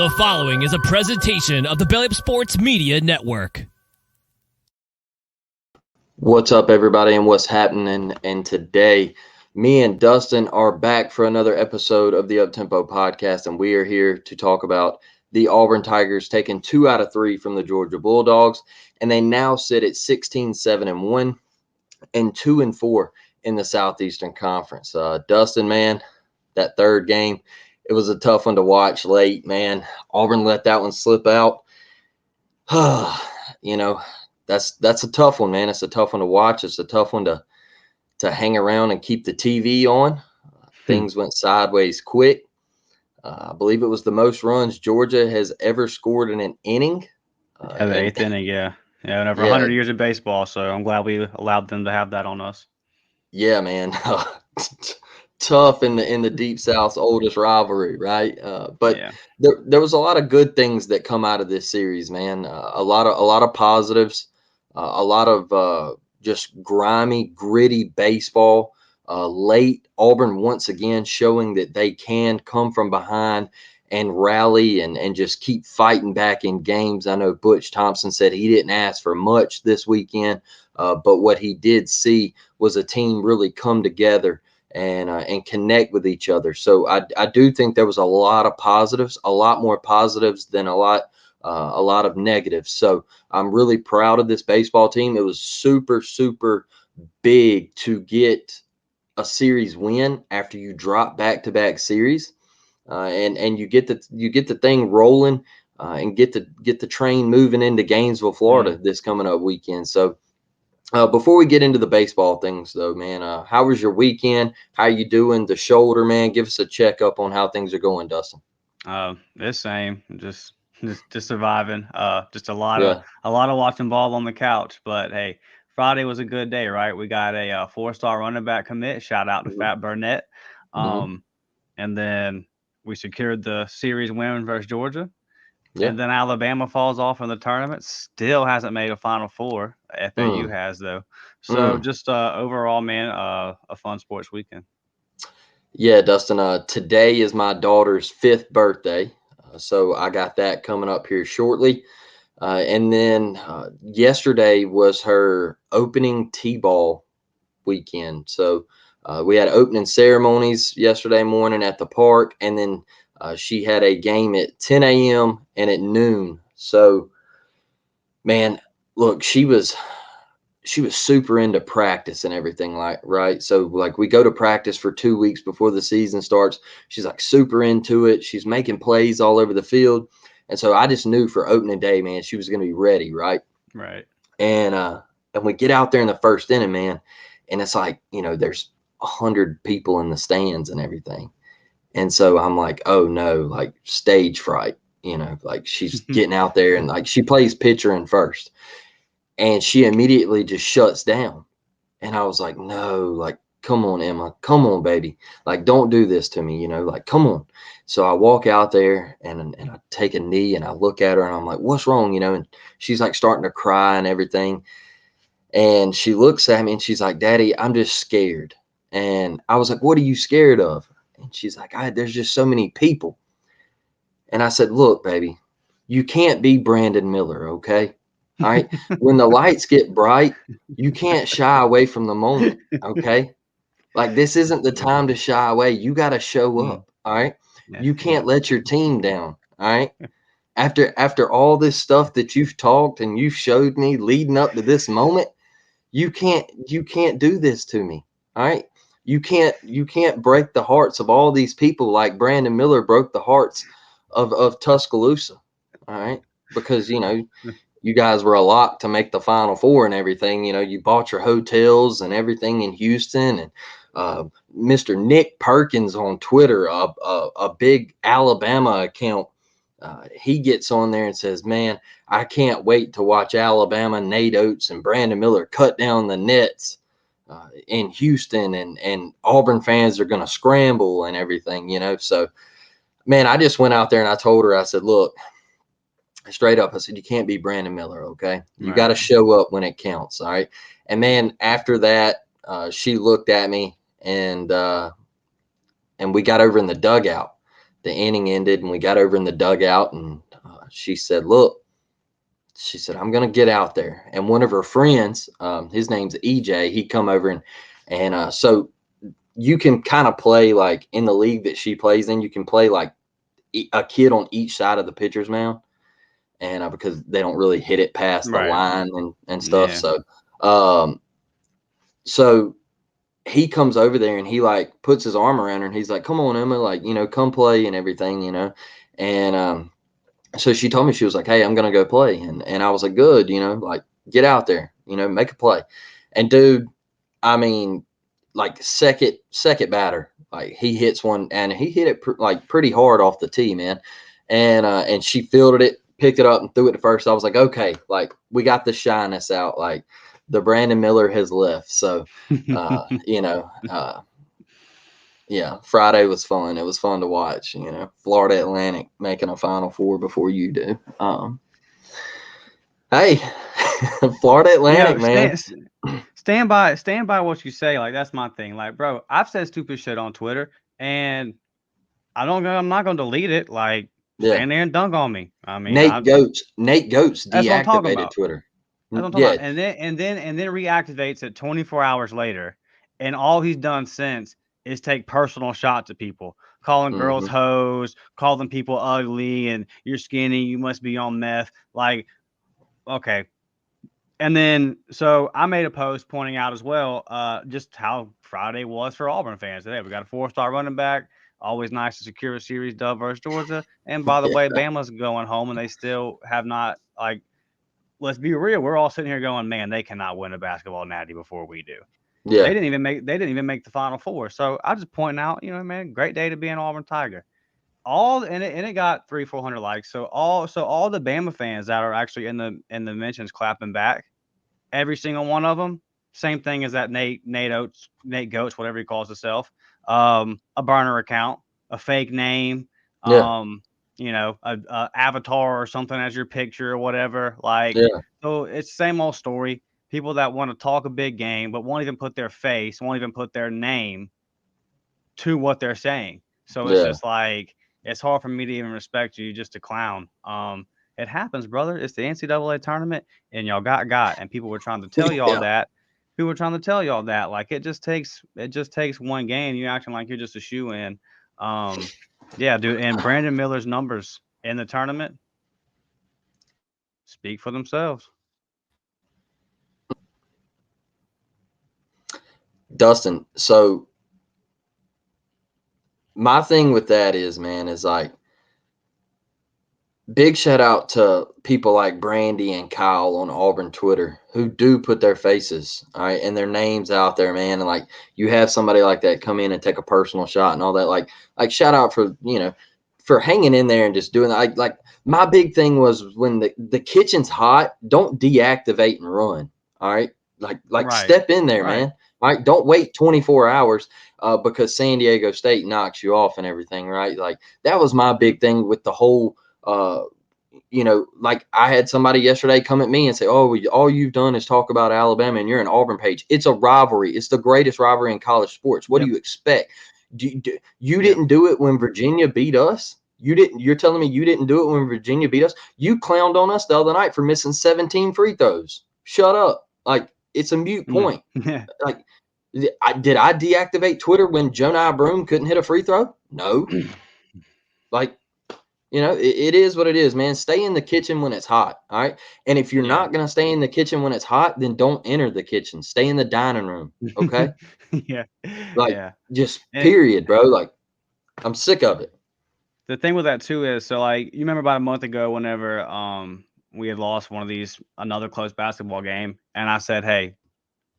The following is a presentation of the Belly Up Sports Media Network. What's up, everybody, and what's happening? And today, me and Dustin are back for another episode of the Uptempo podcast, and we are here to talk about the Auburn Tigers taking 2 out of 3 from the Georgia Bulldogs, and they now sit at 16-7-1 and 2-4 in the Southeastern Conference. Dustin, man, that third game, it was a tough one to watch late, man. Auburn let that one slip out. That's a tough one, man. It's a tough one to watch. It's a tough one to hang around and keep the TV on. Things went sideways quick. I believe it was the most runs Georgia has ever scored in an inning. The eighth inning, yeah. Yeah, and over 100 years of baseball, so I'm glad we allowed them to have that on us. Yeah, man. Tough in the Deep South's oldest rivalry, right? But there was a lot of good things that come out of this series, man. A lot of positives, a lot of just grimy, gritty baseball. Late, Auburn once again showing that they can come from behind and rally and just keep fighting back in games. I know Butch Thompson said he didn't ask for much this weekend, but what he did see was a team really come together and connect with each other. So I do think there was a lot of positives, a lot more positives than a lot of negatives. So I'm really proud of this baseball team. It was super, super big to get a series win after you drop back-to-back series, and you get the thing rolling, and get the train moving into Gainesville, Florida this coming up weekend. So. Before we get into the baseball things, though, man, how was your weekend? How you doing? The shoulder, man, give us a checkup on how things are going, Dustin. The same, just surviving. Just a lot of watching ball on the couch. But hey, Friday was a good day, right? We got a 4-star running back commit. Shout out to Fat Burnett. And then we secured the series win versus Georgia. Yeah. And then Alabama falls off in the tournament. Still hasn't made a Final Four. FAU has, though. So just overall, man, a fun sports weekend. Yeah, Dustin, today is my daughter's 5th birthday. So I got that coming up here shortly. And then yesterday was her opening T-ball weekend. So we had opening ceremonies yesterday morning at the park, and then she had a game at 10 a.m. and at noon. So, man, look, she was super into practice and everything, like, right? So, like, we go to practice for 2 weeks before the season starts. She's like super into it. She's making plays all over the field. And so I just knew for opening day, man, she was going to be ready, right? Right. And we get out there in the first inning, man, and it's like, there's 100 people in the stands and everything. And so I'm like, oh no, like stage fright, like she's getting out there and like she plays pitcher in first, and she immediately just shuts down. And I was like, no, like, come on, Emma, come on, baby. Like, don't do this to me, like, come on. So I walk out there and I take a knee and I look at her and I'm like, what's wrong? And she's like starting to cry and everything. And she looks at me and she's like, Daddy, I'm just scared. And I was like, what are you scared of? And she's like, there's just so many people. And I said, look, baby, you can't be Brandon Miller, okay? All right. When the lights get bright, you can't shy away from the moment, okay? Like, this isn't the time to shy away. You got to show up, all right? Yeah. You can't let your team down, all right? After all this stuff that you've talked and you've showed me leading up to this moment, you can't do this to me, all right? You can't break the hearts of all these people like Brandon Miller broke the hearts of Tuscaloosa, all right? Because, you guys were a lock to make the Final Four and everything. You bought your hotels and everything in Houston. And Mr. Nick Perkins on Twitter, a big Alabama account, he gets on there and says, man, I can't wait to watch Alabama, Nate Oates, and Brandon Miller cut down the nets in Houston, and Auburn fans are going to scramble and everything, So, man, I just went out there and I told her, I said, look, straight up, I said, you can't be Brandon Miller, okay? You got to show up when it counts, all right? And, man, after that, she looked at me, and we got over in the dugout. the inning ended and we got over in the dugout, and she said, look, she said, I'm going to get out there. And one of her friends, his name's EJ, he come over and so you can kind of play like in the league that she plays in, you can play like a kid on each side of the pitcher's mound. And because they don't really hit it past the line and stuff. Yeah. So he comes over there and he like puts his arm around her and he's like, come on, Emma, like, come play and everything, And so she told me, she was like, hey, I'm going to go play. And I was like, good, like get out there, make a play. And dude, I mean, like second batter, like he hits one and he hit it like pretty hard off the tee, man. And she fielded it, picked it up and threw it to first. I was like, okay, like we got the shyness out. Like the Brandon Miller has left. So, yeah, Friday was fun. It was fun to watch, Florida Atlantic making a Final Four before you do. Hey, Florida Atlantic, man. Stand by what you say. Like, that's my thing. Like, bro, I've said stupid shit on Twitter and I'm not going to delete it. Like, stand there and dunk on me. I mean, Nate Goats that's what I'm talking deactivated about. Twitter. That's what I'm talking about. And then reactivates it 24 hours later. And all he's done since is take personal shots at people, calling girls hoes, calling people ugly, and you're skinny, you must be on meth. Like, okay. And then, so I made a post pointing out as well, just how Friday was for Auburn fans today. We got a 4-star running back. Always nice to secure a series dub versus Georgia. And by the way, Bama's going home, and they still have not, like, let's be real. We're all sitting here going, man, they cannot win a basketball natty before we do. Yeah. They didn't even make the Final Four. So I just pointing out, man, great day to be an Auburn Tiger. It got 300-400 likes. So all the Bama fans that are actually in the mentions clapping back, every single one of them, same thing as that Nate Goats, whatever he calls himself, a burner account, a fake name, a avatar or something as your picture or whatever. Like, so it's the same old story. People that want to talk a big game, but won't even put their face, won't even put their name to what they're saying. So it's just like, it's hard for me to even respect you, just a clown. It happens, brother. It's the NCAA tournament, and y'all got, and people were trying to tell y'all that. People were trying to tell y'all that. Like, it just takes one game. You acting like you're just a shoe-in. Yeah, dude. And Brandon Miller's numbers in the tournament speak for themselves. Dustin, so my thing with that is, man, is like, big shout out to people like Brandy and Kyle on Auburn Twitter who do put their faces, all right, and their names out there, man. And like, you have somebody like that come in and take a personal shot and all that. Like shout out for, for hanging in there and just doing that. Like my big thing was when the kitchen's hot, don't deactivate and run. All right. Like step in there, man. All right. Don't wait 24 hours because San Diego State knocks you off and everything. Right. Like that was my big thing with the whole, like I had somebody yesterday come at me and say, oh, all you've done is talk about Alabama and you're an Auburn page. It's a rivalry. It's the greatest rivalry in college sports. What do you expect? You didn't do it when Virginia beat us. You're telling me you didn't do it when Virginia beat us? You clowned on us the other night for missing 17 free throws. Shut up. Like, it's a mute point. Like, did I deactivate Twitter when Jonah Broom couldn't hit a free throw? No. Like, it is what it is, man. Stay in the kitchen when it's hot. All right. And if you're not going to stay in the kitchen when it's hot, then don't enter the kitchen. Stay in the dining room. Okay. Just period, bro. Like, I'm sick of it. The thing with that too is, so like, you remember about a month ago, whenever we had lost another close basketball game, and I said, hey,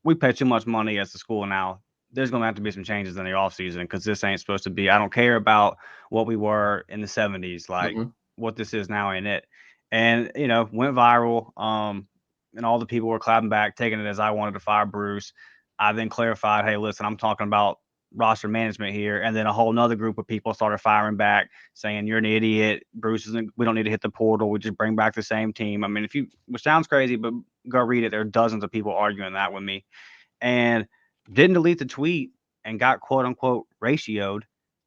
we pay too much money as the school now. There's going to have to be some changes in the offseason because this ain't supposed to be. I don't care about what we were in the 70s. Like, what this is now ain't it. And, went viral. And all the people were clapping back, taking it as I wanted to fire Bruce. I then clarified, hey, listen, I'm talking about roster management here. And then a whole nother group of people started firing back saying, you're an idiot. Bruce isn't, we don't need to hit the portal. We just bring back the same team. I mean, which sounds crazy, but go read it. There are dozens of people arguing that with me, and didn't delete the tweet and got quote unquote ratioed.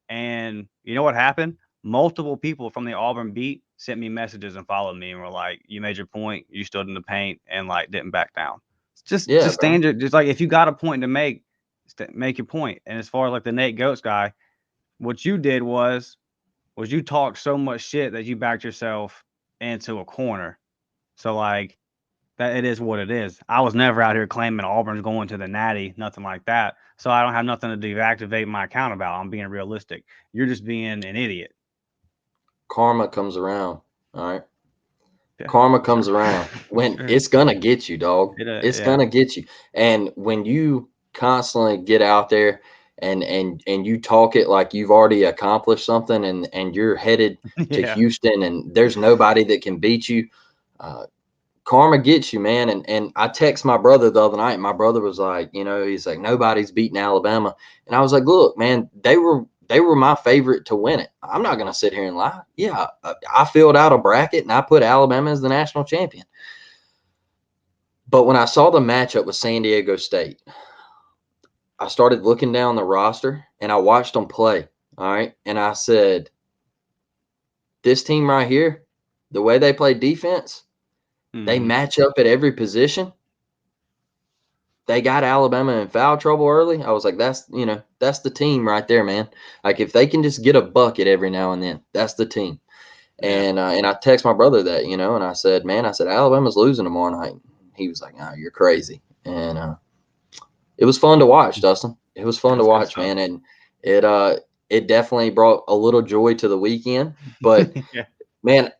And you know what happened? multiple people from the Auburn beat sent me messages and followed me and were like, "You made your point. You stood in the paint and like didn't back down." Just Yeah, bro. stand your, just like if you got a point to make your point. And as far as like the Nate Goats guy, what you did was you talked so much shit that you backed yourself into a corner. So like that, it is what it is. I was never out here claiming Auburn's going to the Natty, nothing like that. So I don't have nothing to deactivate my account about. I'm being realistic. You're just being an idiot. Karma comes around. All right. Yeah, Karma comes around when sure. it's gonna get you, dog. It's Yeah. gonna get you. And when you constantly get out there and you talk it like you've already accomplished something and you're headed to Yeah. Houston and there's nobody that can beat you, karma gets you, man. And I text my brother the other night. My brother was like, he's like, nobody's beating Alabama. And I was like, look, man, they were my favorite to win it. I'm not going to sit here and lie. Yeah, I filled out a bracket and I put Alabama as the national champion. But when I saw the matchup with San Diego State, I started looking down the roster and I watched them play. All right. And I said, this team right here, the way they play defense, they match up at every position. They got Alabama in foul trouble early. I was like, that's the team right there, man. Like if they can just get a bucket every now and then, that's the team. And I text my brother that, and I said, man, Alabama's losing tomorrow night. He was like, oh, you're crazy. And it was fun to watch, Dustin. It was fun to That's good watch, stuff. man. And it definitely brought a little joy to the weekend. But Yeah. man,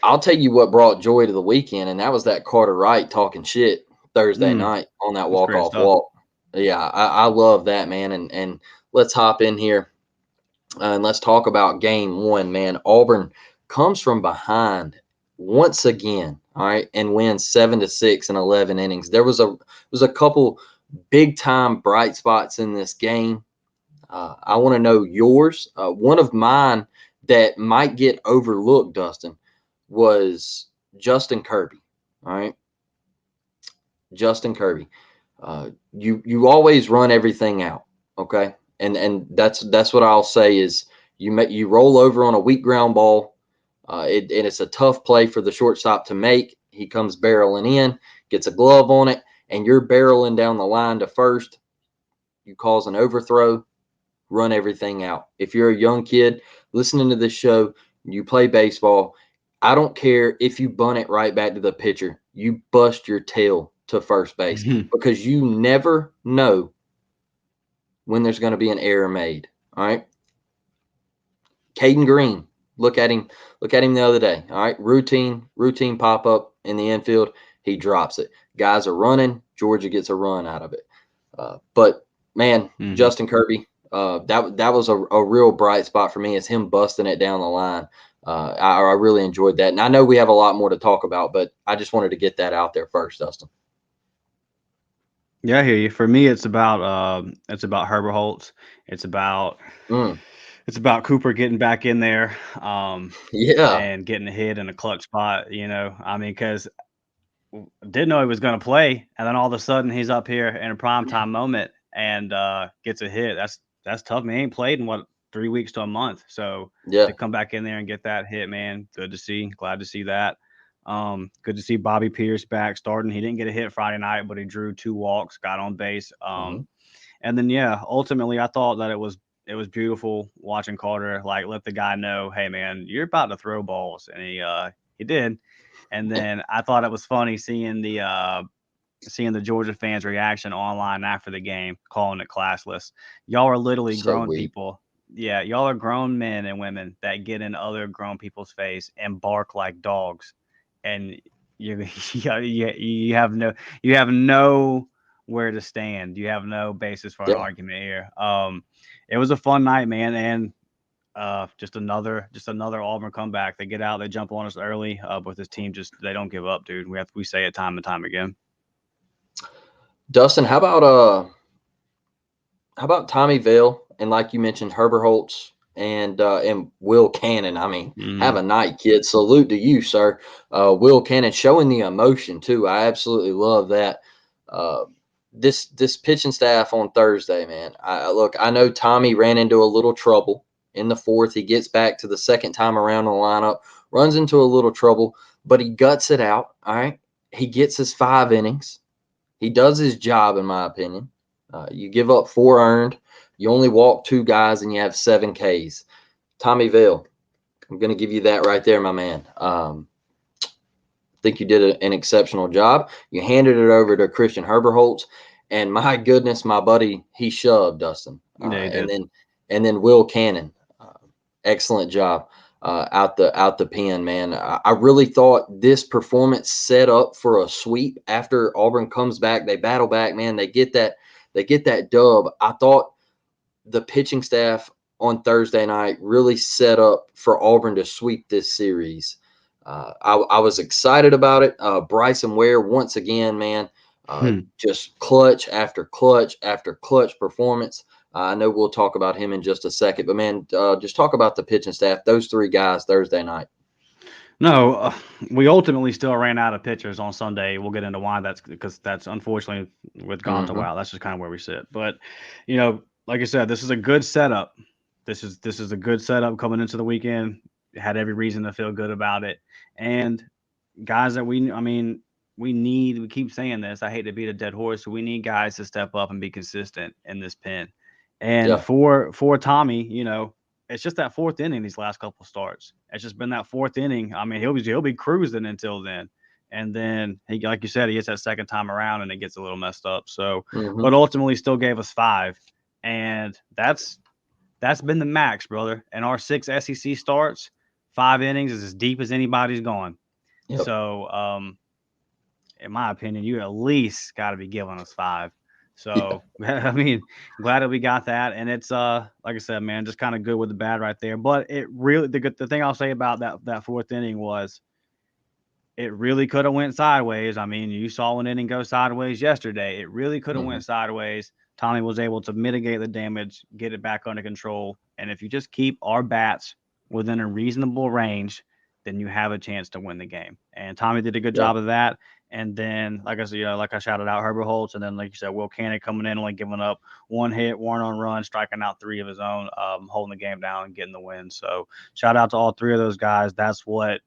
I'll tell you what brought joy to the weekend, and that was that Carter Wright talking shit Thursday night on that That's great walk-off stuff. walk. Yeah, I love that, man. And let's hop in here and let's talk about game one, man. Auburn comes from behind once again, all right, and wins 7-6 in 11 innings. There was a couple big time bright spots in this game. I want to know yours. One of mine that might get overlooked, Dustin, was Justin Kirby. All right, Justin Kirby. You always run everything out, okay? And that's what I'll say is you roll over on a weak ground ball. And it's a tough play for the shortstop to make. He comes barreling in, gets a glove on it, and you're barreling down the line to first. You cause an overthrow, run everything out. If you're a young kid listening to this show, you play baseball, I don't care if you bunt it right back to the pitcher. You bust your tail to first base because you never know when there's going to be an error made. All right. Caden Green, look at him the other day. All right. Routine pop up in the infield. He drops it. Guys are running. Georgia gets a run out of it. But man, Justin Kirby, that was a real bright spot for me, is him busting it down the line. I really enjoyed that. And I know we have a lot more to talk about, but I just wanted to get that out there first, Dustin. Yeah, I hear you. For me, it's about Herbert Holtz. It's about Cooper getting back in there, and getting a hit in a clutch spot. I mean, because didn't know he was going to play, and then all of a sudden he's up here in a primetime moment and gets a hit. That's tough, man. He ain't played in 3 weeks to a month, so to come back in there and get that hit, man, good to see. Glad to see that. Good to see Bobby Pierce back starting. He didn't get a hit Friday night, but he drew 2 walks, got on base. And then ultimately I thought that it was beautiful watching Carter let the guy know, hey man, you're about to throw balls, and he did. And then I thought it was funny seeing the Georgia fans' reaction online after the game, calling it classless. Y'all are literally grown people. Yeah, y'all are grown men and women that get in other grown people's face and bark like dogs, and you have no where to stand. You have no basis for an argument here. It was a fun night, man, and just another Auburn comeback. They get out, they jump on us early, but this team they don't give up, dude. We say it time and time again. Dustin, how about Tommy Vale and, like you mentioned, Herbert Holtz and Will Cannon? I mean, have a night, kid. Salute to you, sir. Will Cannon showing the emotion too. I absolutely love that. This pitching staff on Thursday, man. I know Tommy ran into a little trouble in the fourth. He gets back to the second time around the lineup, runs into a little trouble, but he guts it out. All right. He gets his 5 innings. He does his job, in my opinion. You give up 4 earned. You only walk 2 guys, and you have 7 Ks. Tommy Vale, I'm going to give you that right there, my man. I think you did an exceptional job. You handed it over to Christian Herberholtz, and my goodness, my buddy, he shoved Dustin. Yeah, he did. And then Will Cannon, excellent job out the pen, man. I really thought this performance set up for a sweep after Auburn comes back. They battle back, man. They get that dub. I thought the pitching staff on Thursday night really set up for Auburn to sweep this series. I was excited about it. Bryson Ware, once again, man, just clutch after clutch after clutch performance. I know we'll talk about him in just a second, but man, just talk about the pitching staff, those 3 guys Thursday night. No, we ultimately still ran out of pitchers on Sunday. We'll get into why that's because that's unfortunately with Gonto out. That's just kind of where we sit. But, like I said, this is a good setup. This is a good setup coming into the weekend. Had every reason to feel good about it. And guys that we keep saying this. I hate to beat a dead horse. We need guys to step up and be consistent in this pen. And for Tommy, it's just that 4th inning, these last couple of starts. It's just been that 4th inning. I mean, he'll be cruising until then. And then he, like you said, he gets that second time around and it gets a little messed up. So, but ultimately still gave us 5. And that's been the max, brother. And our 6 SEC starts, 5 innings is as deep as anybody's gone. Yep. So, in my opinion, you at least got to be giving us 5. So, I mean, glad that we got that. And it's, like I said, man, just kind of good with the bad right there. But it really, the thing I'll say about that 4th inning was it really could have went sideways. I mean, you saw an inning go sideways yesterday. It really could have went sideways. Tommy was able to mitigate the damage, get it back under control. And if you just keep our bats within a reasonable range, then you have a chance to win the game. And Tommy did a good job of that. And then, like I said, like I shouted out Herberholtz, and then, like you said, Will Cannon coming in, only giving up 1 hit, 1 on run, striking out 3 of his own, holding the game down and getting the win. So shout out to all 3 of those guys. That's what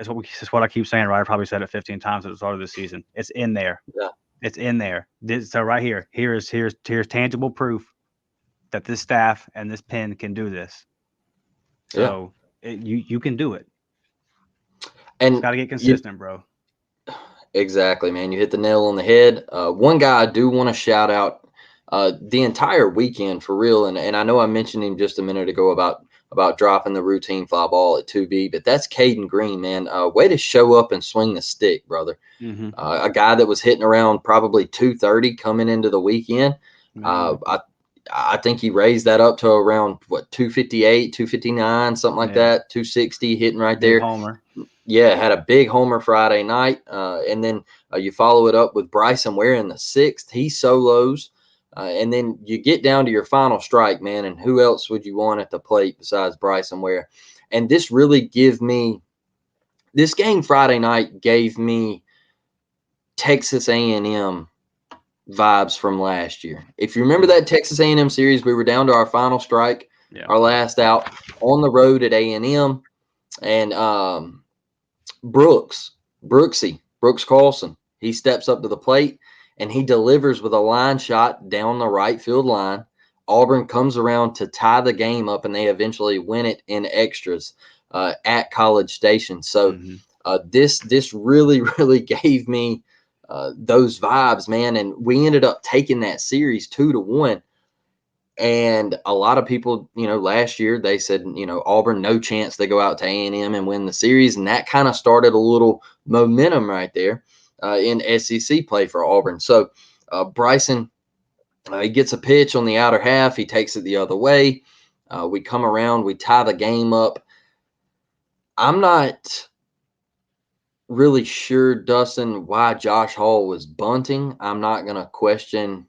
I keep saying, right? I probably said it 15 times at the start of the season. It's in there. Yeah. It's in there. So right here, here's tangible proof that this staff and this pen can do this. So you can do it. And got to get consistent, bro. Exactly, man. You hit the nail on the head. One guy I do want to shout out the entire weekend for real. And I know I mentioned him just a minute ago about dropping the routine fly ball at 2B, but that's Caden Green, man. Way to show up and swing the stick, brother. A guy that was hitting around probably 230 coming into the weekend. I think he raised that up to around 258, 259, something like that, 260 hitting right there. Homer. Yeah, had a big homer Friday night. And then you follow it up with Bryson Ware in the 6th. He solos. And then you get down to your final strike, man. And who else would you want at the plate besides Bryson Ware? And this really this game Friday night gave me Texas A&M vibes from last year. If you remember that Texas A&M series, we were down to our final strike, our last out on the road at A&M. And Brooks Carlson, he steps up to the plate and he delivers with a line shot down the right field line. Auburn comes around to tie the game up, and they eventually win it in extras at College Station. So this really, really gave me those vibes, man. And we ended up taking that series 2-1. And a lot of people, last year they said, Auburn, no chance they go out to A&M and win the series. And that kind of started a little momentum right there in SEC play for Auburn. So Bryson, he gets a pitch on the outer half. He takes it the other way. We come around, we tie the game up. I'm not really sure, Dustin, why Josh Hall was bunting. I'm not going to question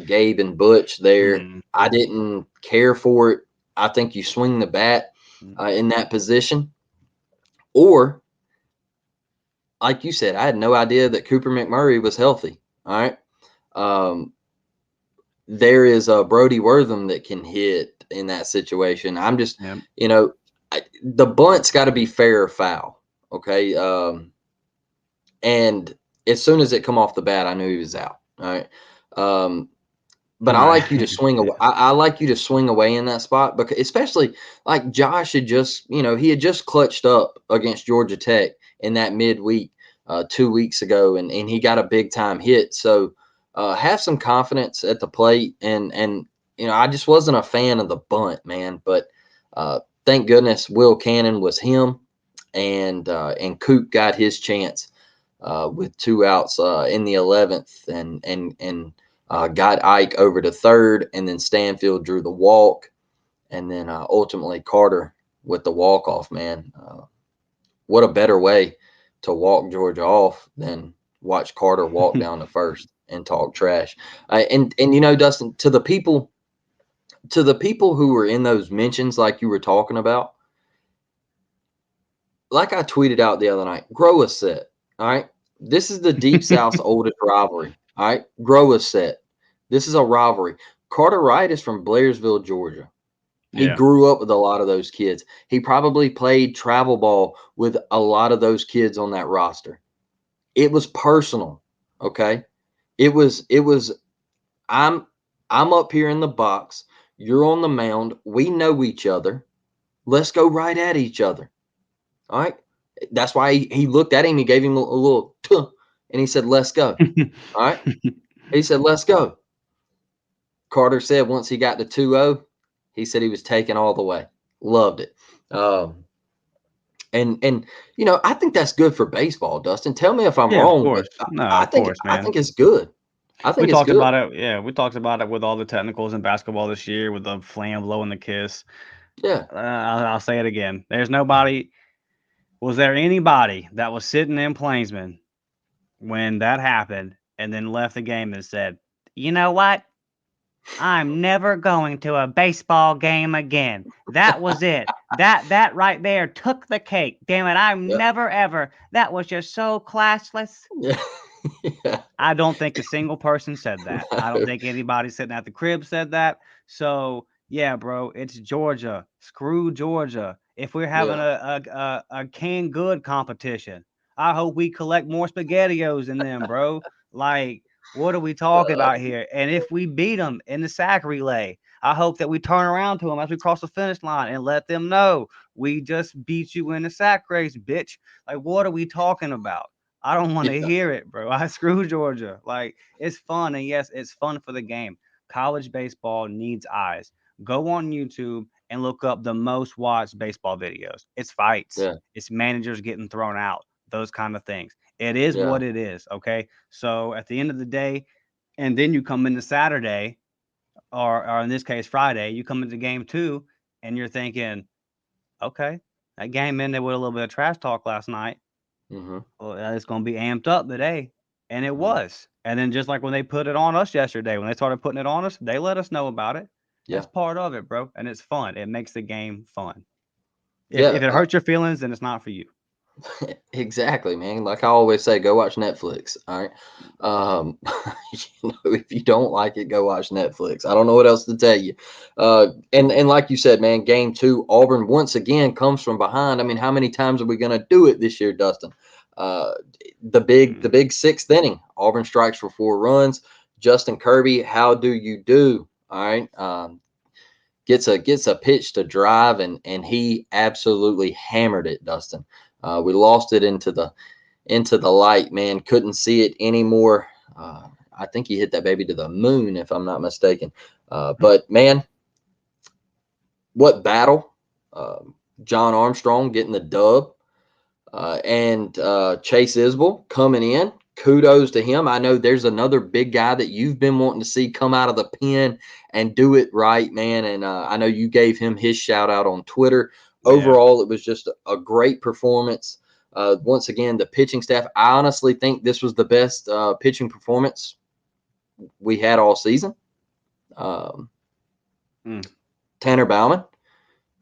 Gabe and Butch there. I didn't care for it. I think you swing the bat in that position. Or, like you said, I had no idea that Cooper McMurray was healthy. All right. There is a Brody Wortham that can hit in that situation. I'm just, Yep. the bunt's got to be fair or foul. Okay. And as soon as it come off the bat, I knew he was out. All right. But I like you to swing away. I like you to swing away in that spot, because especially like Josh had just, he had just clutched up against Georgia Tech in that midweek 2 weeks ago, and he got a big time hit. So have some confidence at the plate, and I just wasn't a fan of the bunt, man. But thank goodness Will Cannon was him, and Coop got his chance with 2 outs in the 11th, and got Ike over to third, and then Stanfield drew the walk, and then ultimately Carter with the walk-off, man. What a better way to walk Georgia off than watch Carter walk down to first and talk trash. And Dustin, to the people who were in those mentions like you were talking about, like I tweeted out the other night, grow a set, all right? This is the Deep South's oldest rivalry, all right? Grow a set. This is a rivalry. Carter Wright is from Blairsville, Georgia. He grew up with a lot of those kids. He probably played travel ball with a lot of those kids on that roster. It was personal, okay? It was I'm up here in the box. You're on the mound. We know each other. Let's go right at each other. All right. That's why he looked at him. He gave him a little, and he said, "Let's go." All right. He said, "Let's go." Carter said once he got to 2-0, he said he was taking all the way. Loved it. And I think that's good for baseball, Dustin. Tell me if I'm Yeah, of wrong, course. but No, I of think course, I man. think it's good. I think We it's talked good. about it. Yeah, we talked about it with all the technicals in basketball this year with the flam blowing the kiss. Yeah. I'll say it again. Was there anybody that was sitting in Plainsman when that happened and then left the game and said, "You know what? I'm never going to a baseball game again. That was it. That right there took the cake. Damn it, I'm never ever. That was just so classless." Yeah. Yeah. I don't think a single person said that. I don't think anybody sitting at the crib said that. So yeah, bro, it's Georgia. Screw Georgia. If we're having a canned good competition, I hope we collect more SpaghettiOs than them, bro. Like, what are we talking about here? And if we beat them in the sack relay, I hope that we turn around to them as we cross the finish line and let them know we just beat you in the sack race, bitch. Like, what are we talking about? I don't want to hear it, bro. I screw Georgia. Like, it's fun. And yes, it's fun for the game. College baseball needs eyes. Go on YouTube and look up the most watched baseball videos. It's fights. Yeah. It's managers getting thrown out. Those kind of things. It is what it is. Okay. So at the end of the day, and then you come into Saturday, or in this case, Friday, you come into game 2 and you're thinking, okay, that game ended with a little bit of trash talk last night. Mm-hmm. Well, it's going to be amped up today. And it was. And then just like when they put it on us yesterday, when they started putting it on us, they let us know about it. That's part of it, bro. And it's fun. It makes the game fun. If it hurts your feelings, then it's not for you. Exactly, man. Like I always say, go watch Netflix. All right. If you don't like it, go watch Netflix. I don't know what else to tell you. And like you said, man, game 2, Auburn once again comes from behind. I mean, how many times are we going to do it this year, Dustin? The big 6th inning, Auburn strikes for 4 runs. Justin Kirby, how do you do? All right. Gets a pitch to drive, and he absolutely hammered it, Dustin. We lost it into the light, man. Couldn't see it anymore. I think he hit that baby to the moon, if I'm not mistaken. But man, what battle! John Armstrong getting the dub, and Chase Isbell coming in. Kudos to him. I know there's another big guy that you've been wanting to see come out of the pen and do it right, man. And I know you gave him his shout out on Twitter. Overall, it was just a great performance. Once again, the pitching staff, I honestly think this was the best pitching performance we had all season. Tanner Bauman,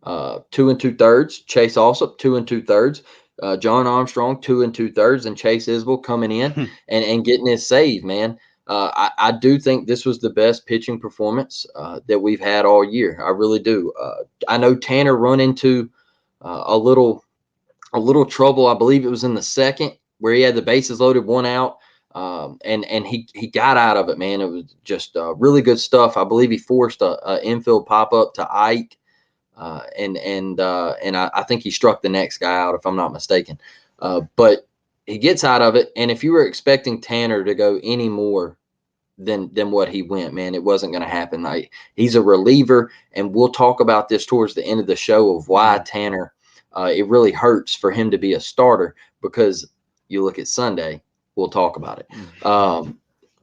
2 2/3. Chase Alsop, 2 2/3. John Armstrong, 2 2/3, and Chase Isbell coming in and getting his save, man. I do think this was the best pitching performance that we've had all year. I really do. I know Tanner run into a little trouble. I believe it was in the second where he had the bases loaded, 1 out, and he got out of it. Man, it was just really good stuff. I believe he forced a infield pop up to Ike, and I think he struck the next guy out if I'm not mistaken. But he gets out of it, and if you were expecting Tanner to go any more than what he went, man, it wasn't going to happen. Like, he's a reliever, and we'll talk about this towards the end of the show of why Tanner. It really hurts for him to be a starter, because you look at Sunday, we'll talk about it.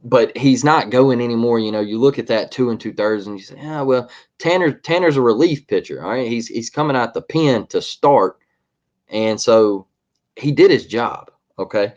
But he's not going anymore. You know, you look at that 2 2/3, and you say, yeah, well, Tanner's a relief pitcher. All right, he's coming out the pen to start, and so he did his job. Okay.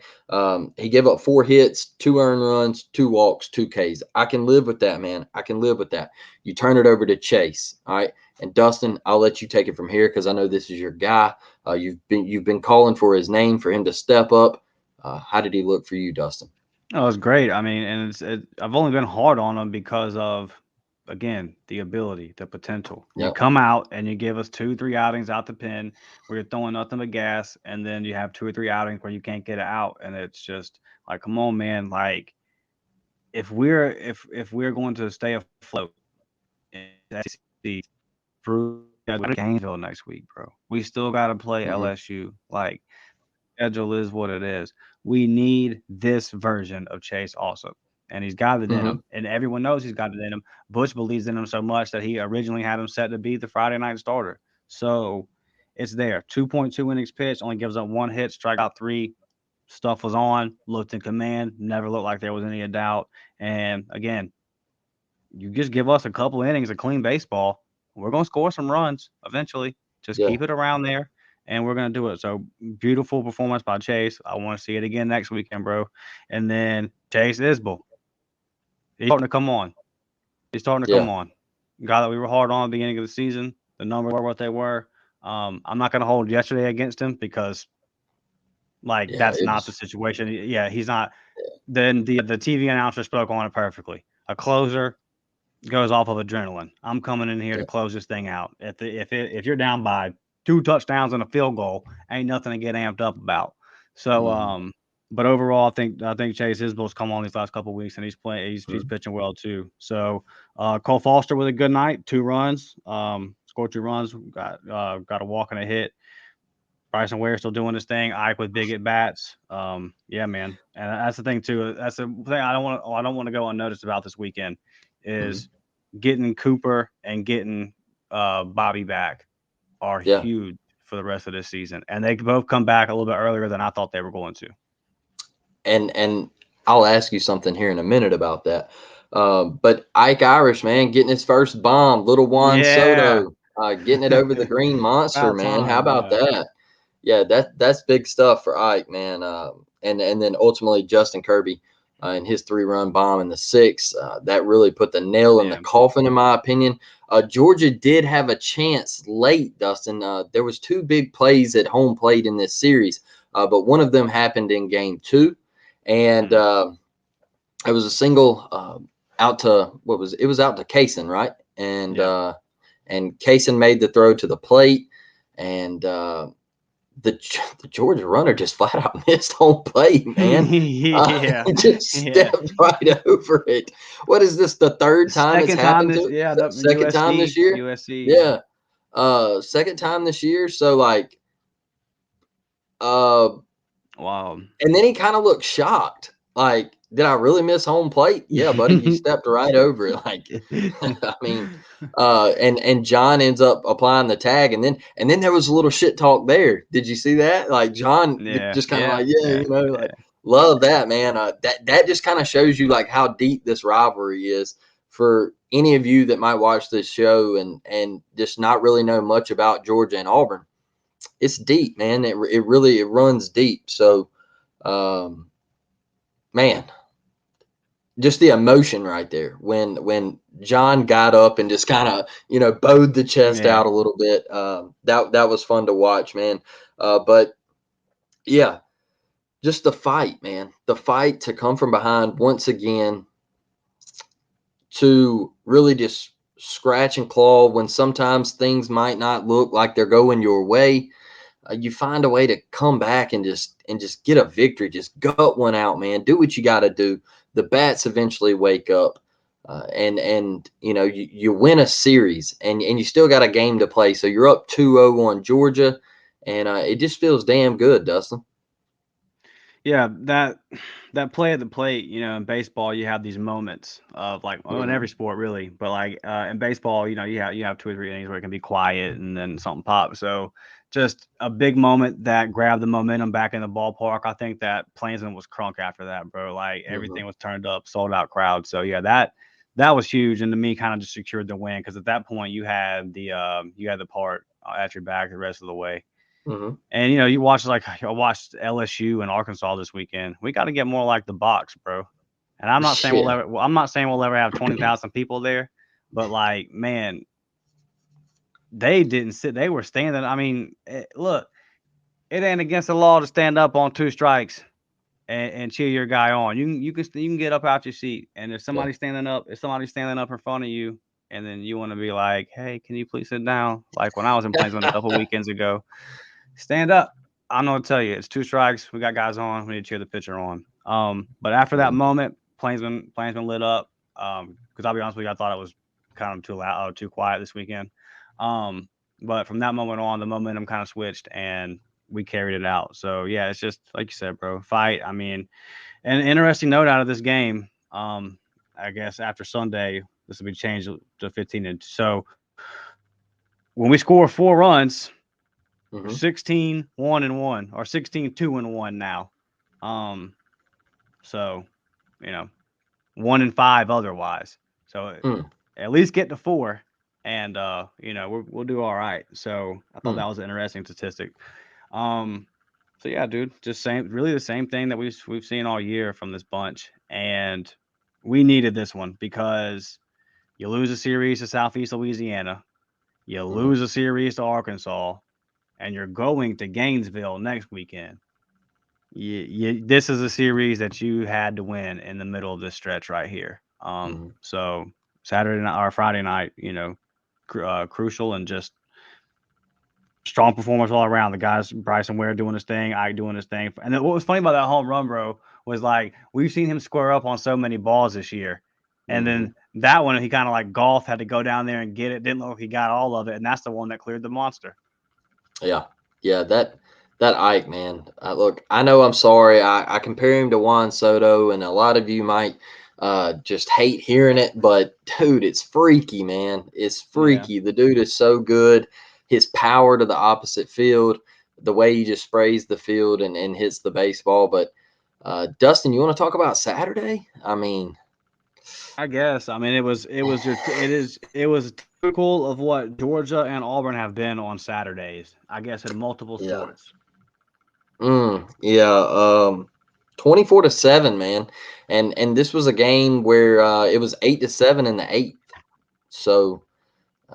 He gave up 4 hits, 2 earned runs, 2 walks, 2 Ks. I can live with that, man. I can live with that. You turn it over to Chase. All right. And Dustin, I'll let you take it from here, because I know this is your guy. You've been calling for his name, for him to step up. How did he look for you, Dustin? Oh, it's great. I mean, and I've only been hard on him because of, again, the ability, the potential. You Yep. come out and you give us 2, 3 outings out the pen where you're throwing nothing but gas, and then you have 2 or 3 outings where you can't get it out, and it's just like, come on, man. Like, if we're going to stay afloat in the SEC through Gainesville next week, bro, we still got to play LSU. Like, schedule is what it is. We need this version of Chase also. And he's got it in him. And everyone knows he's got it in him. Butch believes in him so much that he originally had him set to be the Friday night starter. So it's there. 2.2 innings pitched, only gives up 1 hit, strike out 3. Stuff was on, looked in command, never looked like there was any doubt. And again, you just give us a couple innings of clean baseball, we're going to score some runs eventually. Just keep it around there, and we're going to do it. So beautiful performance by Chase. I want to see it again next weekend, bro. And then Chase Isbell. He's starting to come on. Guy that we were hard on at the beginning of the season. The numbers were what they were. I'm not going to hold yesterday against him, because that's not the situation. Yeah, he's not. Then the TV announcer spoke on it perfectly. A closer goes off of adrenaline. I'm coming in here to close this thing out. If you're down by 2 touchdowns and a field goal, ain't nothing to get amped up about. So but overall, I think Chase Isbell's come on these last couple of weeks, and he's playing. He's pitching well too. So Cole Foster with a good night, 2 runs, scored 2 runs, got a walk and a hit. Bryson Ware still doing his thing. Ike with big at bats. Yeah, man. And that's the thing too. That's the thing I don't want to go unnoticed about this weekend is getting Cooper and getting Bobby back are huge for the rest of this season. And they both come back a little bit earlier than I thought they were going to. And I'll ask you something here in a minute about that. But Ike Irish, man, getting his first bomb, little Juan Soto, getting it over the Green Monster, man. How about that? Yeah, that's big stuff for Ike, man. And then ultimately Justin Kirby and his 3-run bomb in the 6th, that really put the nail in the coffin, in my opinion. Georgia did have a chance late, Dustin. There was 2 big plays at home plate in this series, but one of them happened in game 2, and it was a single out to it was out to Kaysen, right? And Kaysen made the throw to the plate, and the Georgia runner just flat out missed home plate, man. Just stepped right over it. What is this, the 3rd time it's happened to? Second time this year? USC. Yeah. Second time this year. So, like, wow. And then he kind of looked shocked. Like, did I really miss home plate? Yeah, buddy, you stepped right over it. Like, I mean, and John ends up applying the tag, and then there was a little shit talk there. Did you see that? Like, John just kind of like, love that, man. That just kind of shows you like how deep this rivalry is. For any of you that might watch this show and just not really know much about Georgia and Auburn, it's deep, man. It really runs deep. So, man, just the emotion right there when John got up and just kind of bowed the chest out a little bit. That was fun to watch, man. But yeah, just the fight, man. The fight to come from behind once again. to really just scratch and claw when sometimes things might not look like they're going your way. You find a way to come back and just get a victory. Just gut one out, man. Do what you got to do. The bats eventually wake up, and you win a series, and you still got a game to play. So you're up 2-0 on Georgia, and it just feels damn good, Dustin. Yeah, that play at the plate, in baseball, you have these moments of like, in every sport really, but like in baseball, you have 2 or 3 innings where it can be quiet and then something pops. So just a big moment that grabbed the momentum back in the ballpark. I think that Plainsman was crunk after that, bro. Like everything was turned up, sold out crowd. So yeah, that was huge, and to me, kind of just secured the win because at that point you had the part at your back the rest of the way. And you watch I watched LSU and Arkansas this weekend. We got to get more like the box, bro. And I'm not saying we'll ever have 20,000 people there, but like, man, they didn't sit. They were standing. I mean, look, it ain't against the law to stand up on 2 strikes and cheer your guy on. You can get up out your seat, and if somebody's standing up in front of you, and then you want to be like, hey, can you please sit down? Like when I was in Plainsman a couple weekends ago. Stand up. I'm gonna tell you, it's 2 strikes. We got guys on. We need to cheer the pitcher on. But after that moment, Plainsman lit up. Because I'll be honest with you, I thought it was kind of too loud, too quiet this weekend. But from that moment on, the momentum kind of switched and we carried it out. So yeah, it's just like you said, bro. Fight. I mean, an interesting note out of this game. I guess after Sunday, this will be changed to 15. And so when we score 4 runs. 16-1-1 or 16-2-1 now. So 1-5 otherwise. So at least get to 4 and we'll do all right. So I thought that was an interesting statistic. So yeah, dude, just really the same thing that we've seen all year from this bunch, and we needed this one because you lose a series to Southeast Louisiana, you lose a series to Arkansas, and you're going to Gainesville next weekend. This is a series that you had to win in the middle of this stretch right here. So Saturday night or Friday night, crucial and just strong performance all around. The guys, Bryson Ware doing his thing, Ike doing his thing. And then what was funny about that home run, bro, was like we've seen him square up on so many balls this year. And then that one, he kind of like golf, had to go down there and get it. Didn't look like he got all of it. And that's the one that cleared the monster. Yeah. That Ike, man. Look, I know I'm sorry. I compare him to Juan Soto, and a lot of you might just hate hearing it, but dude, it's freaky, man. It's freaky. Yeah. The dude is so good. His power to the opposite field, the way he just sprays the field and hits the baseball. But Dustin, you want to talk about Saturday? I mean, I guess. I mean, it was typical of what Georgia and Auburn have been on Saturdays. I guess in multiple sports. 24-7, man. And this was a game where it was 8-7 in the 8th. So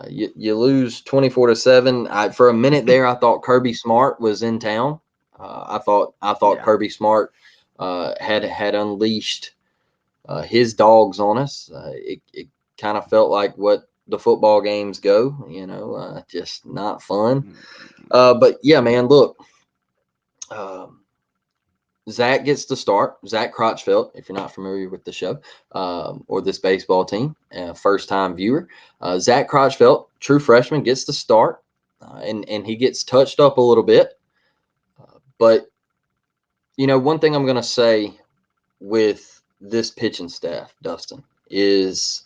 you lose 24-7. For a minute there, I thought Kirby Smart was in town. I thought Kirby Smart had unleashed his dogs on us. It kind of felt like what the football games go, just not fun. But yeah, man, look, Zach gets to start. Zach Crotchfeld, if you're not familiar with the show or this baseball team, first-time viewer. Zach Crotchfeld, true freshman, gets to start, and he gets touched up a little bit. But, one thing I'm going to say with this pitching staff, Dustin, is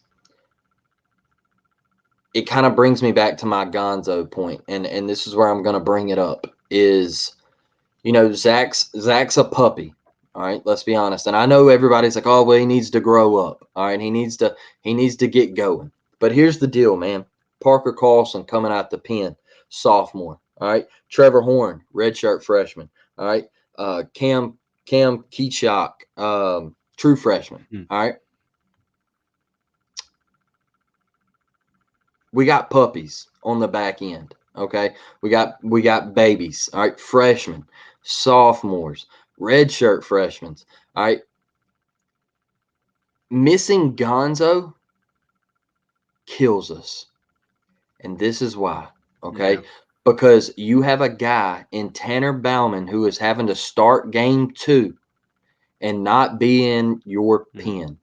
it kind of brings me back to my Gonzo point, and this is where I'm going to bring it up, is, Zach's a puppy. All right, let's be honest. And I know everybody's like, oh, well, he needs to grow up. All right, he needs to get going. But here's the deal, man. Parker Carlson coming out the pen, sophomore. All right, Trevor Horn, redshirt freshman. All right, Cam Keychok, true freshman. All right, we got puppies on the back end. Okay, we got babies. All right, freshmen, sophomores, redshirt freshmen. All right. Missing Gonzo kills us. And this is why, okay? Yeah. Because you have a guy in Tanner Bauman who is having to start game 2 and not be in your pen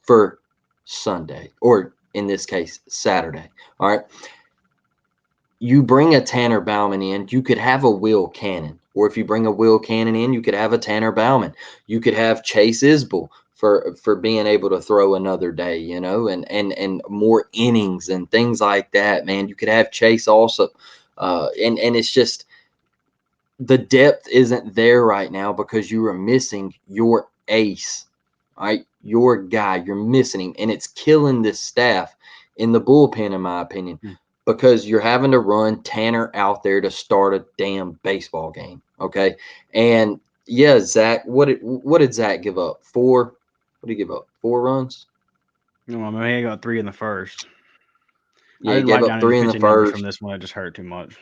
for Sunday, or in this case, Saturday. All right. You bring a Tanner Bauman in, you could have a Will Cannon. Or if you bring a Will Cannon in, you could have a Tanner Bauman. You could have Chase Isbell for being able to throw another day, you know, and more innings and things like that, man. You could have Chase also. And it's just the depth isn't there right now because you are missing your ace, right? Your guy, you're missing him, and it's killing this staff in the bullpen, in my opinion, because you're having to run Tanner out there to start a damn baseball game. Okay, and yeah, Zach, what did Zach give up? 4? What did he give up? 4 runs? No, I mean, he got 3 in the first. Yeah, I he didn't gave write up down any 3 in the pitching numbers from first. this one. It just hurt too much.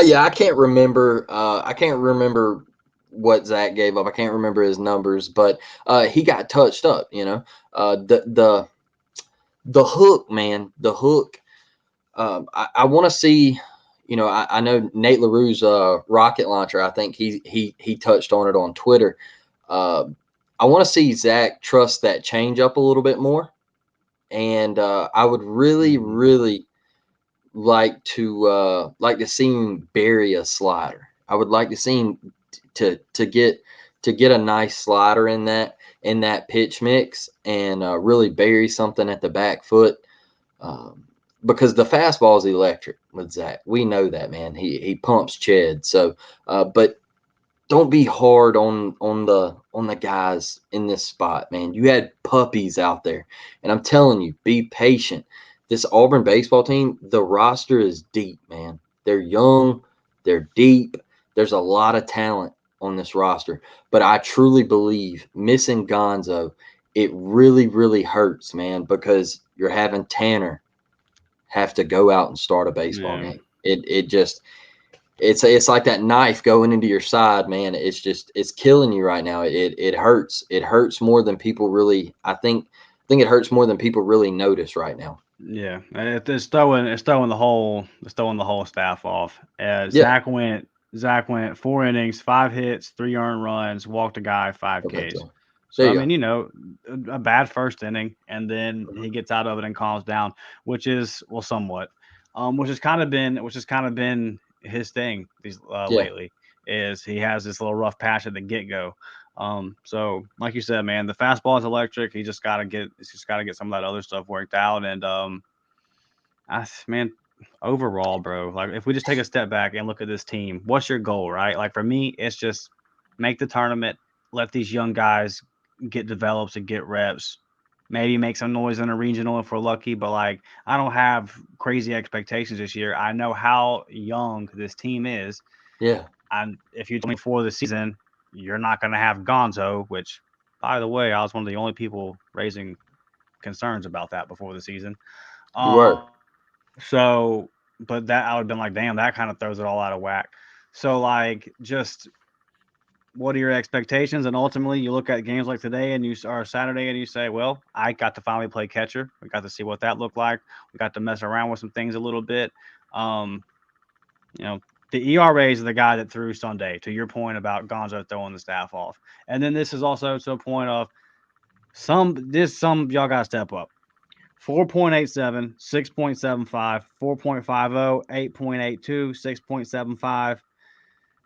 Yeah, I can't remember. I can't remember what Zach gave up. I can't remember his numbers, but he got touched up. You know, the hook, man, the hook. I want to see. You know, I know Nate LaRue's rocket launcher. I think he touched on it on Twitter. I want to see Zach trust that change up a little bit more, and I would really like to see him bury a slider. I would like to see him to get a nice slider in that pitch mix and really bury something at the back foot. Because the fastball is electric with Zach. We know that, man. He pumps Ched. So, but don't be hard on the guys in this spot, man. You had puppies out there, and I'm telling you, be patient. This Auburn baseball team, the roster is deep, man. They're young, they're deep. There's a lot of talent on this roster, but I truly believe missing Gonzo, it really hurts, man, because you're having Tanner have to go out and start a baseball game. It just it's like that knife going into your side, man. It's killing you right now. It hurts. It hurts more than people really. I think it hurts more than people really notice right now. Yeah, it's throwing the whole staff off. Yeah. Zach went 4 innings, 5 hits, 3 earned runs, walked a guy, 5 Okay. Ks. There So I you mean, go. you know, a bad first inning, and then he gets out of it and calms down, which is somewhat, which has kind of been his thing these Yeah. lately. Is he has this little rough patch at the get go. So like you said, man, the fastball is electric. He's just got to get some of that other stuff worked out, and man, overall, bro, like if we just take a step back and look at this team, what's your goal, right? Like for me, it's just make the tournament, let these young guys get developed and get reps, maybe make some noise in a regional if we're lucky. But like, I don't have crazy expectations this year. I know how young this team is, Yeah. and if you told me before the season, you're not going to have Gonzo, which, by the way, I was one of the only people raising concerns about that before the season. You were. So, but that I would have been like, damn, that kind of throws it all out of whack. So, like, just what are your expectations? And ultimately, you look at games like today and or Saturday, and you say, well, I got to finally play catcher. We got to see what that looked like. We got to mess around with some things a little bit. Um, you know, the ERA is the guy that threw Sunday. To your point about Gonzo throwing the staff off, and then this is also to a point of some y'all got to step up. 4.87, 6.75, 4.50, 8.82, 6.75,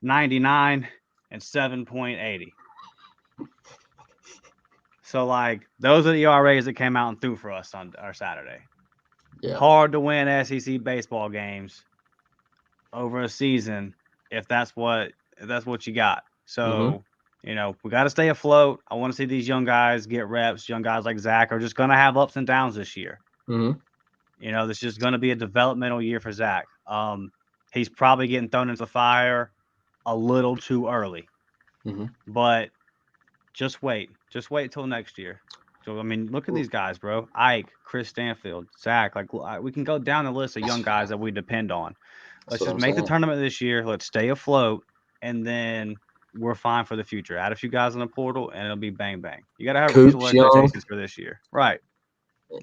99, and 7.80. So, like, those are the ERAs that came out and threw for us on our Saturday. Yeah. Hard to win SEC baseball games over a season if that's what you got. So, you know, we got to stay afloat. I want to see these young guys get reps. Young guys like Zach are just going to have ups and downs this year. Mm-hmm. You know, this is going to be a developmental year for Zach. He's probably getting thrown into the fire a little too early, but just wait till next year. So I mean, look at these guys, bro. Ike, Chris Stanfield, Zach. Like we can go down the list of young guys that we depend on. That's Let's what just I'm make the saying. tournament this year. Let's stay afloat, and then we're fine for the future. Add a few guys in the portal, and it'll be bang bang. You got to have reasonable Coops Young, expectations for this year, right?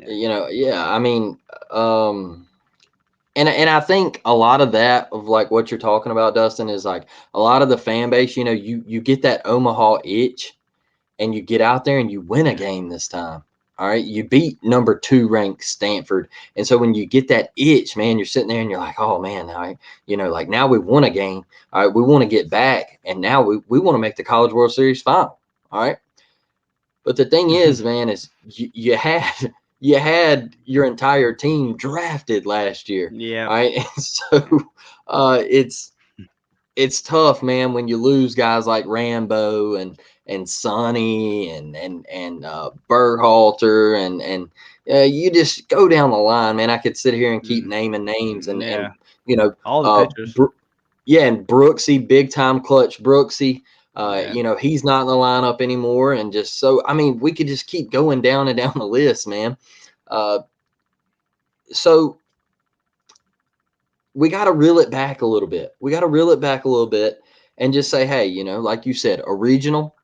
yeah. I mean, and I think a lot of that of like what you're talking about, Dustin, is like a lot of the fan base. You get that Omaha itch, and you get out there and you win a game this time. All right, you beat number 2 ranked Stanford, and so when you get that itch, man, you're sitting there and you're like, oh man, all right, like now we won a game. All right, we want to get back, and now we want to make the College World Series final. All right, but the thing is, man, is you had your entire team drafted last year. Yeah. All right, and so it's tough, man, when you lose guys like Rambo and Sonny and Berhalter and you just go down the line, man. I could sit here and keep naming names and all the pitchers. And Brooksy, big time clutch Brooksy. He's not in the lineup anymore, and just so I mean, we could just keep going down and down the list, man. So we got to reel it back a little bit. And just say, hey, like you said, a regional,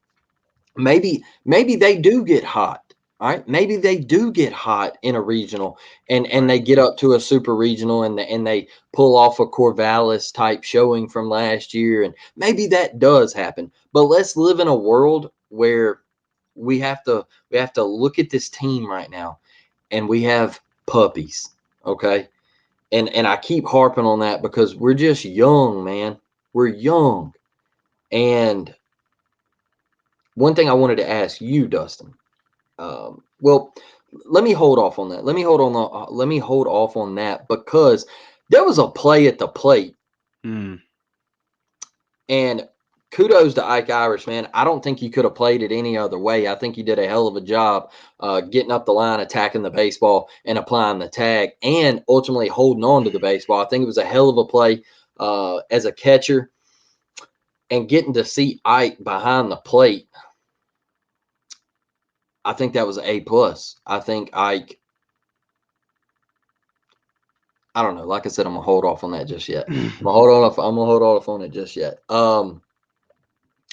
maybe they do get hot. All right. Maybe they do get hot in a regional and they get up to a super regional and they pull off a Corvallis type showing from last year. And maybe that does happen. But let's live in a world where we have to look at this team right now and we have puppies. Okay. And I keep harping on that because we're just young, man. We're young. And one thing I wanted to ask you, Dustin. Well, let me hold off on that. Let me hold off on that because there was a play at the plate. And kudos to Ike Irish, man. I don't think you could have played it any other way. I think you did a hell of a job getting up the line, attacking the baseball, and applying the tag, and ultimately holding on to the baseball. I think it was a hell of a play as a catcher, and getting to see Ike behind the plate. I think that was an A+. I think Ike. I don't know. Like I said, I'm gonna hold off on that just yet. I'm gonna hold off on it just yet.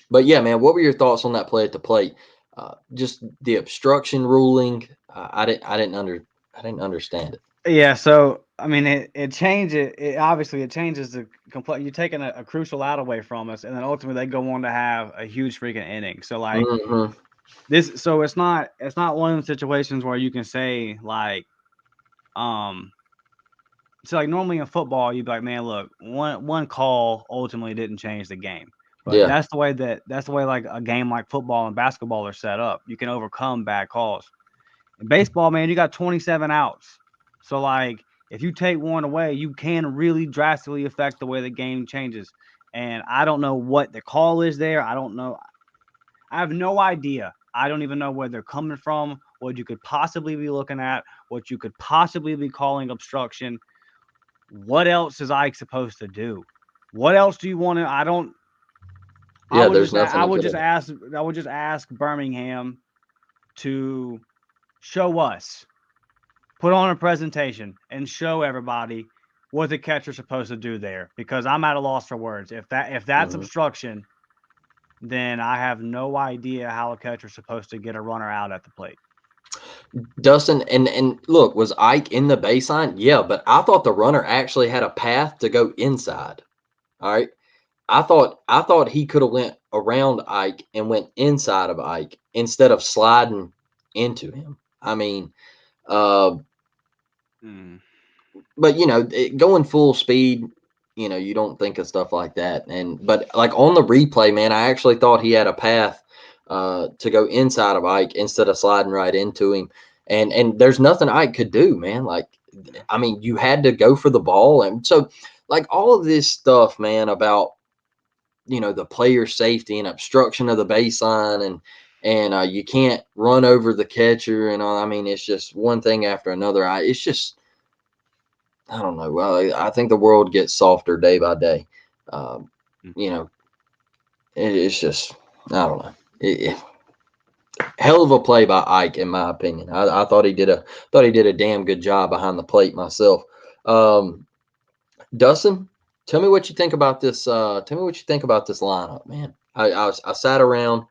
But yeah, man, what were your thoughts on that play at the plate? Just the obstruction ruling. I didn't understand it. Yeah, so I mean, it changes. It changes the complete. You're taking a crucial out away from us, and then ultimately they go on to have a huge freaking inning. So like this, so it's not one of those situations where you can say like, so like normally in football you'd be like, man, look, one call ultimately didn't change the game. But that's the way like a game like football and basketball are set up. You can overcome bad calls. In baseball, man, you got 27 outs. So like if you take one away, you can really drastically affect the way the game changes. And I don't know what the call is there. I don't know. I have no idea. I don't even know where they're coming from, what you could possibly be looking at, what you could possibly be calling obstruction. What else is Ike supposed to do? What else do you want to? I don't. Yeah, I would there's just, nothing. I would just ask. I would just ask Birmingham to show us, put on a presentation, and show everybody what the catcher's supposed to do there. Because I'm at a loss for words. If that's obstruction, then I have no idea how a catcher's supposed to get a runner out at the plate. Dustin, and look, was Ike in the baseline? Yeah, but I thought the runner actually had a path to go inside. All right. I thought he could have went around Ike and went inside of Ike instead of sliding into him. I mean, but going full speed, you don't think of stuff like that. But like on the replay, man, I actually thought he had a path to go inside of Ike instead of sliding right into him. And there's nothing Ike could do, man. Like, I mean, you had to go for the ball. And so like all of this stuff, man, about, the player safety and obstruction of the baseline and you can't run over the catcher and all. I mean, it's just one thing after another. It's just, I don't know. Well, I think the world gets softer day by day. It's just, I don't know. Hell of a play by Ike, in my opinion. I thought he did a damn good job behind the plate myself. Dustin, tell me what you think about this. Tell me what you think about this lineup, man. I sat around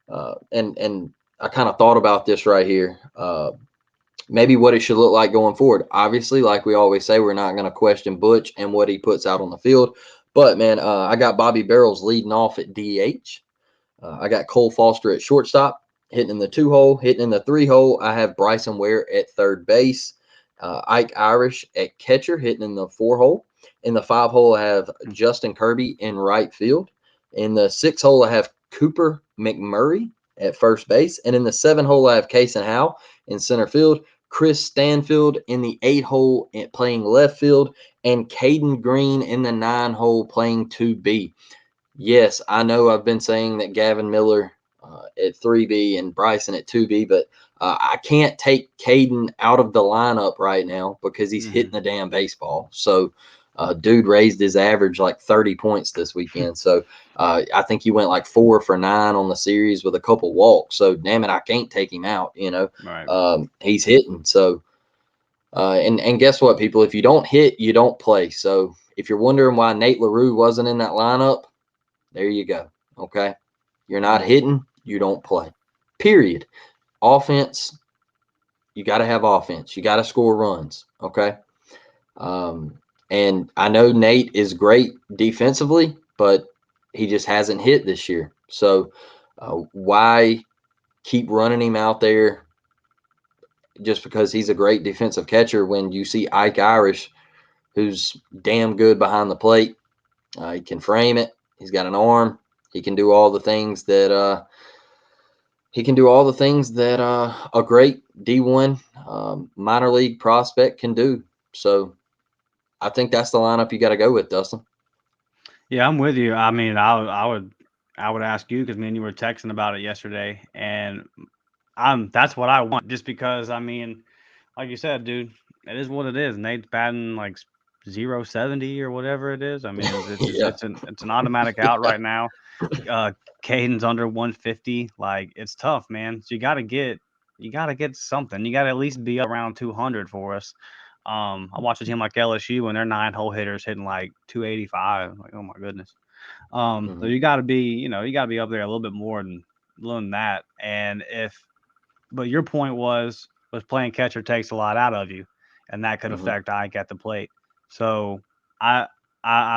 and I kind of thought about this right here. Maybe what it should look like going forward. Obviously, like we always say, we're not going to question Butch and what he puts out on the field. But, man, I got Bobby Barrels leading off at DH. I got Cole Foster at shortstop, hitting in the 2-hole. Hitting in the 3-hole, I have Bryson Ware at third base. Ike Irish at catcher, hitting in the 4-hole. In the 5-hole, I have Justin Kirby in right field. In the 6-hole, I have Cooper McMurray at first base. And in the 7-hole, I have Kason Howe in center field. Chris Stanfield in the 8-hole playing left field. And Caden Green in the 9-hole playing 2B. Yes, I know I've been saying that Gavin Miller at 3B and Bryson at 2B, but I can't take Caden out of the lineup right now because he's hitting the damn baseball. So, dude raised his average like 30 points this weekend. So, I think he went like 4 for 9 on the series with a couple walks. So, damn it, I can't take him out. Right. He's hitting. So, and guess what, people? If you don't hit, you don't play. So, if you're wondering why Nate LaRue wasn't in that lineup, there you go. Okay. You're not hitting, you don't play. Period. Offense, you got to have offense. You got to score runs. Okay. And I know Nate is great defensively, but he just hasn't hit this year. So why keep running him out there just because he's a great defensive catcher when you see Ike Irish, who's damn good behind the plate? He can frame it. He's got an arm. He can do all the things that a great D1 minor league prospect can do. So I think that's the lineup you got to go with, Dustin. Yeah, I'm with you. I mean, I would ask you because me and you were texting about it yesterday, and that's what I want. Just because, I mean, like you said, dude, it is what it is. Nate's batting like 070 or whatever it is. I mean, Yeah. it's an automatic out right now. Caden's under 150. Like, it's tough, man. So you got to get something. You got to at least be around 200 for us. I watched a team like LSU and their 9-hole hitters hitting like 285. Like, oh my goodness. So you got to be up there a little bit more than that. And but your point was playing catcher takes a lot out of you, and that could affect Ike at the plate. So I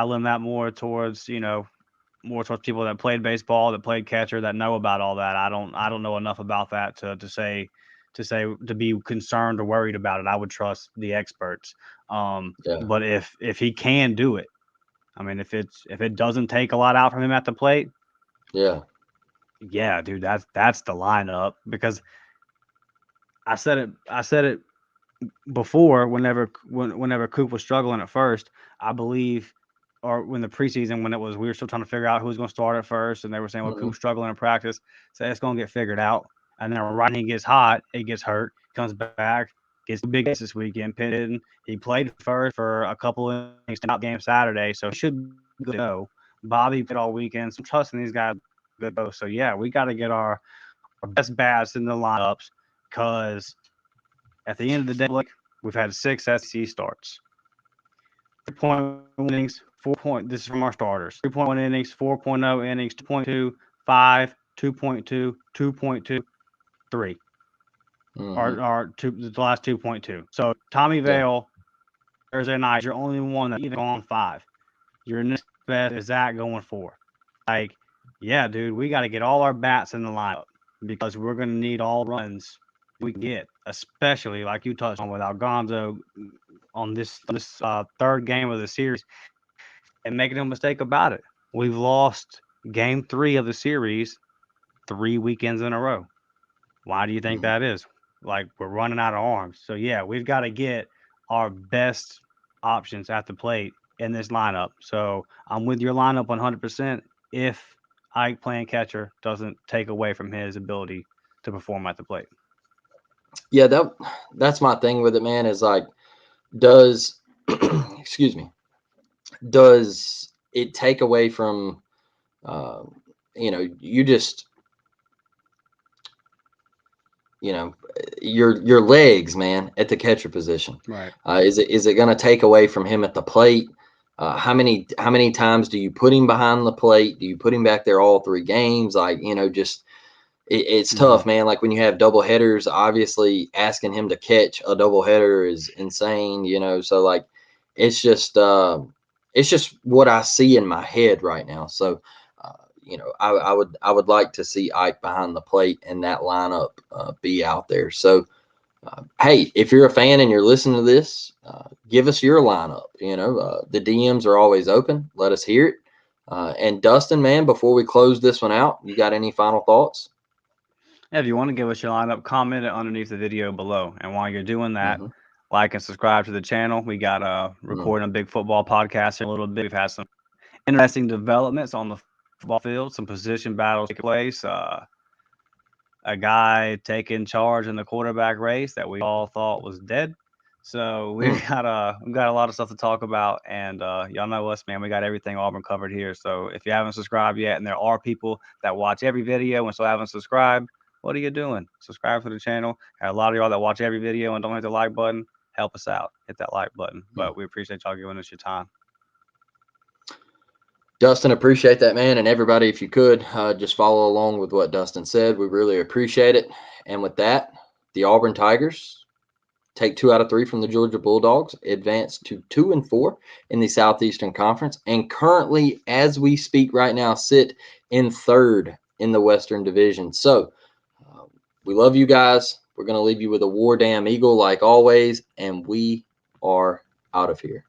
lend that more towards people that played baseball, that played catcher, that know about all that. I don't know enough about that to be concerned or worried about it. I would trust the experts. Yeah. But if he can do it, I mean, if it doesn't take a lot out from him at the plate, Yeah. yeah, dude, that's the lineup. Because I said it before, whenever Coop was struggling at first, I believe, or when the preseason, when we were still trying to figure out who was going to start at first, and they were saying, well, Coop's struggling in practice, so it's going to get figured out. And then right when he gets hot, he gets hurt, comes back, gets 2 big hits this weekend, pitted. He played first for a couple of innings, out game Saturday, so he should be good to go. Bobby played all weekend, so I'm trusting these guys good to go. So yeah, we got to get our best bats in the lineups, because at the end of the day, like, we've had 6 SEC starts. 3.1 innings, 4 point. This is from our starters. 3.1 innings, 4.0 innings, 2.2, 5, 2.2, 2.2, 3. Are the last 2.2. So Tommy Vale, Thursday night, you're only one that's even gone 5. Your next best is that going 4. Like, yeah, dude, we got to get all our bats in the lineup, because we're going to need all runs we can get, especially like you touched on with Algonzo on this third game of the series, and making no mistake about it, we've lost game 3 of the series 3 weekends in a row. Why do you think that is? Like, we're running out of arms. So yeah, we've got to get our best options at the plate in this lineup. So I'm with your lineup 100% if Ike playing catcher doesn't take away from his ability to perform at the plate. Yeah, that's my thing with it, man, is like, does excuse me, does it take away from you just your legs, man, at the catcher position? Right. Is it going to take away from him at the plate? How many times do you put him behind the plate? Do you put him back there all 3 games? Like, just it's tough, man. Like when you have double headers, obviously asking him to catch a double header is insane, So like, it's just what I see in my head right now. So, I would like to see Ike behind the plate and that lineup be out there. So, hey, if you're a fan and you're listening to this, give us your lineup. The DMs are always open. Let us hear it. And Dustin, man, before we close this one out, you got any final thoughts? Yeah, if you want to give us your lineup, comment it underneath the video below. And while you're doing that, Mm-hmm. like and subscribe to the channel. We got recording a big football podcast in a little bit. We've had some interesting developments on the football field, some position battles take place. A guy taking charge in the quarterback race that we all thought was dead. So we've got a lot of stuff to talk about, and y'all know us, man. We got everything Auburn covered here. So if you haven't subscribed yet, and there are people that watch every video and still haven't subscribed, what are you doing? Subscribe to the channel. And a lot of y'all that watch every video and don't hit the like button, help us out. Hit that like button. But we appreciate y'all giving us your time. Dustin, appreciate that, man. And everybody, if you could, just follow along with what Dustin said. We really appreciate it. And with that, the Auburn Tigers take 2 out of 3 from the Georgia Bulldogs, advance to 2-4 in the Southeastern Conference, and currently, as we speak right now, sit in 3rd in the Western Division. So we love you guys. We're going to leave you with a War Damn Eagle like always, and we are out of here.